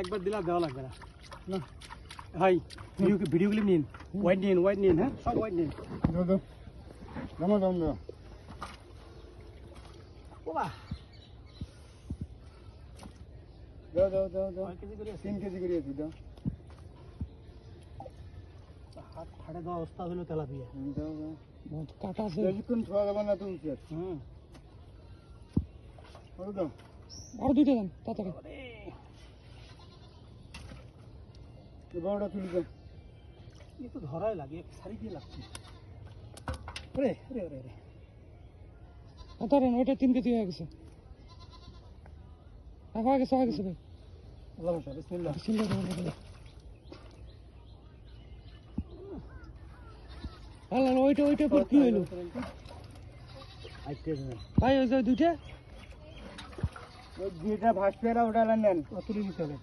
একবার দিলা দেওয়া লাগবে না না ভাই ভিডিও ক্লিপ নিন হোয়াইট নিন হ্যাঁ সব হোয়াইট নিন দাও দাও দাও দাও বাবা দাও 3 কেজি করে আছে দাও হাটে দেওয়া অবস্থা হলো তেলাপিয়া দাও দাও বহুত কাটা আছে বেশিক্ষণ ছোঁয়া যাবে না তো উচিত দাও আর দুইটা দেন তাড়াতাড়ি বড়টা তুলে দাও একটু ধরাই লাগে সারি দিয়ে লাগছে রে রে রে রে ধরেন ওইটা 3 কেজি হয়ে গেছে হয়ে গেছে ভাই আল্লাহ বিসমিল্লাহ আল্লাহ ওইটা পর কি হইলো ভাই ওই যে দুইটা ওই যেটা ভাসপেরা ওটা নেন তুলে নিতে হবে